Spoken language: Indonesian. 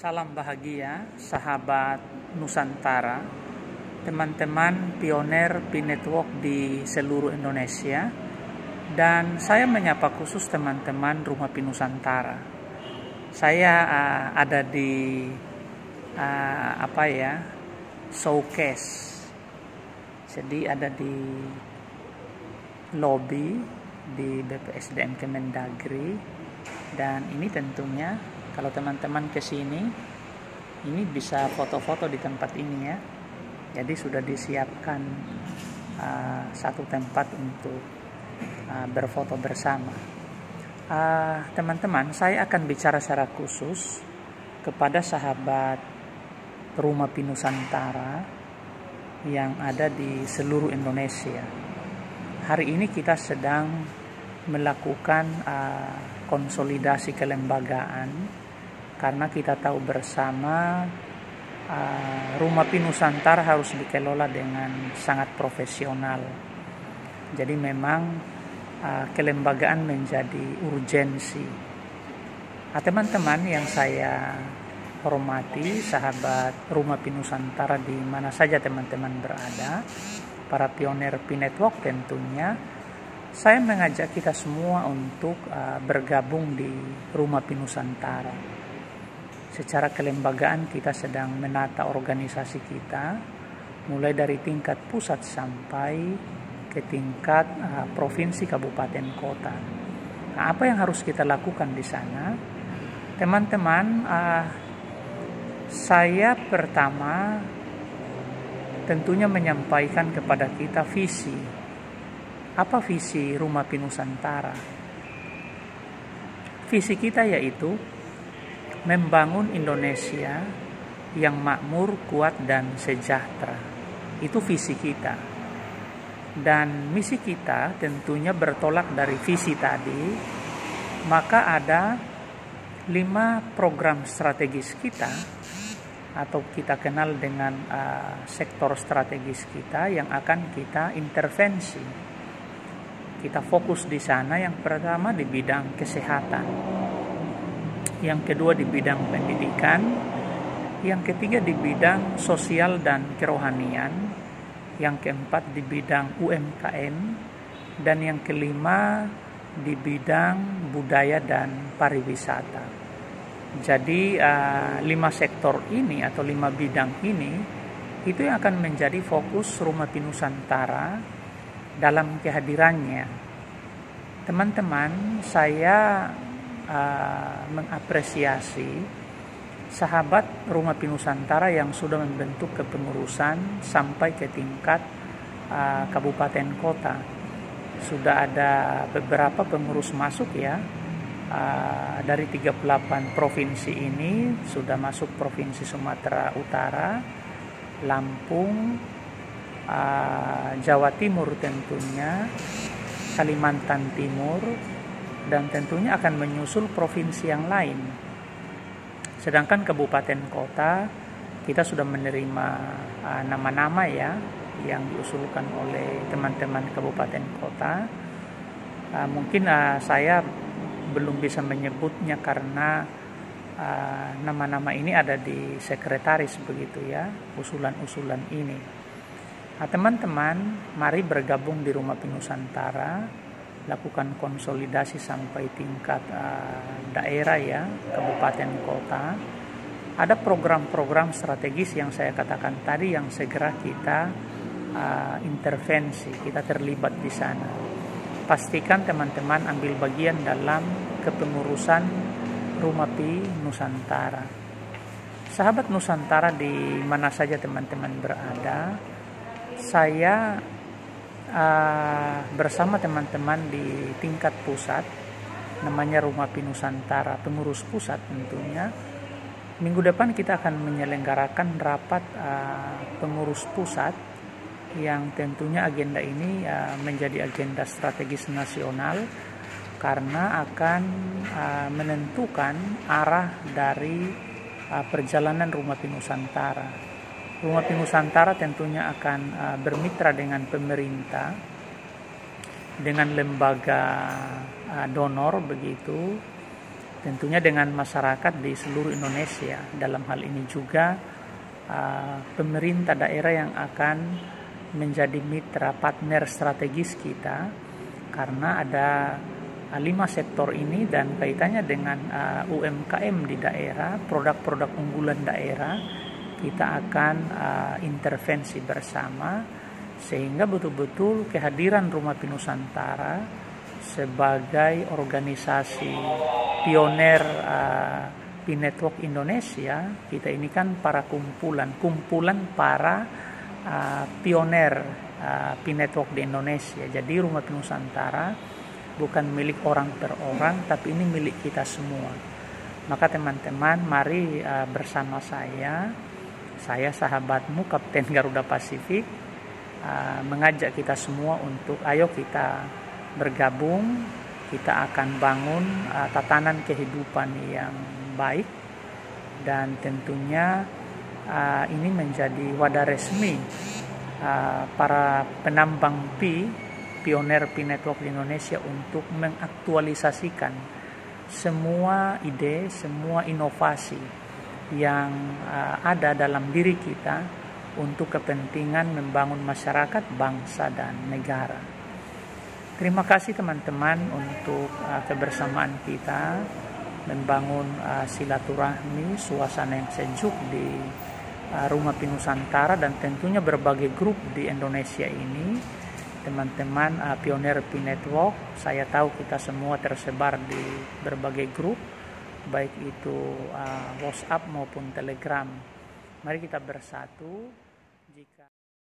Salam bahagia, sahabat Nusantara, teman-teman pioner P-Network di seluruh Indonesia, dan saya menyapa khusus teman-teman Rumah Pi Nusantara. Saya ada di showcase, jadi ada di lobby di BPSDM Kemendagri, dan ini tentunya kalau teman-teman ke sini, ini bisa foto-foto di tempat ini ya. Jadi sudah disiapkan satu tempat untuk berfoto bersama. Teman-teman, saya akan bicara secara khusus kepada sahabat Rumah Pi Nusantara yang ada di seluruh Indonesia. Hari ini kita sedang melakukan konsolidasi kelembagaan, karena kita tahu bersama Rumah Pi Nusantara harus dikelola dengan sangat profesional. Jadi memang kelembagaan menjadi urgensi. Teman-teman yang saya hormati, sahabat Rumah Pi Nusantara di mana saja teman-teman berada, para pioner P-Network tentunya, saya mengajak kita semua untuk bergabung di Rumah Pi Nusantara. Secara kelembagaan kita sedang menata organisasi kita, mulai dari tingkat pusat sampai ke tingkat provinsi, kabupaten, kota. Nah, apa yang harus kita lakukan di sana? Teman-teman, saya pertama tentunya menyampaikan kepada kita visi. Apa visi Rumah Pi Nusantara? Visi kita yaitu membangun Indonesia yang makmur, kuat, dan sejahtera. Itu visi kita. Dan misi kita tentunya bertolak dari visi tadi. Maka ada 5 program strategis kita, atau kita kenal dengan sektor strategis kita, yang akan kita intervensi. Kita fokus di sana. Yang pertama di bidang kesehatan, yang kedua di bidang pendidikan, yang ketiga di bidang sosial dan kerohanian, yang keempat di bidang UMKM, dan yang kelima di bidang budaya dan pariwisata. Jadi 5 sektor ini atau 5 bidang ini itu yang akan menjadi fokus Rumah Pi Nusantara dalam kehadirannya. Teman-teman, saya mengapresiasi sahabat Rumah Pi Nusantara yang sudah membentuk kepengurusan sampai ke tingkat kabupaten kota. Sudah ada beberapa pengurus masuk ya, dari 38 provinsi ini sudah masuk Provinsi Sumatera Utara, Lampung, Jawa Timur tentunya, Kalimantan Timur, dan tentunya akan menyusul provinsi yang lain. Sedangkan kabupaten kota kita sudah menerima nama-nama ya yang diusulkan oleh teman-teman kabupaten kota. Mungkin saya belum bisa menyebutnya karena nama-nama ini ada di sekretaris begitu ya, usulan-usulan ini. Teman-teman, mari bergabung di Rumah Pi Nusantara, lakukan konsolidasi sampai tingkat daerah ya, kabupaten kota. Ada program-program strategis yang saya katakan tadi yang segera kita intervensi, kita terlibat di sana. Pastikan teman-teman ambil bagian dalam kepengurusan Rumah Pi Nusantara. Sahabat Nusantara di mana saja teman-teman berada, saya bersama teman-teman di tingkat pusat, namanya Rumah Pi Nusantara, pengurus pusat tentunya. Minggu depan kita akan menyelenggarakan rapat pengurus pusat, yang tentunya agenda ini menjadi agenda strategis nasional, karena akan menentukan arah dari perjalanan Rumah Pi Nusantara. Rumah Pi Nusantara tentunya akan bermitra dengan pemerintah, dengan lembaga donor begitu, tentunya dengan masyarakat di seluruh Indonesia. Dalam hal ini juga pemerintah daerah yang akan menjadi mitra partner strategis kita, karena ada 5 sektor ini dan kaitannya dengan UMKM di daerah, produk-produk unggulan daerah. Kita akan intervensi bersama sehingga betul-betul kehadiran Rumah Pi Nusantara sebagai organisasi pioner Pi Network Indonesia. Kita ini kan para kumpulan para pioner Pi Network di Indonesia. Jadi Rumah Pi Nusantara bukan milik orang per orang, tapi ini milik kita semua. Maka teman-teman, mari bersama saya sahabatmu Kapten Garuda Pasifik, mengajak kita semua untuk ayo kita bergabung. Kita akan bangun tatanan kehidupan yang baik, dan tentunya ini menjadi wadah resmi para penambang pioner Pi Network di Indonesia untuk mengaktualisasikan semua ide, semua inovasi yang ada dalam diri kita untuk kepentingan membangun masyarakat, bangsa, dan negara. Terima kasih teman-teman untuk kebersamaan kita membangun silaturahmi, suasana yang sejuk di Rumah Pi Nusantara dan tentunya berbagai grup di Indonesia ini. Teman-teman pioner Pi Network, saya tahu kita semua tersebar di berbagai grup, baik itu WhatsApp maupun Telegram. Mari kita bersatu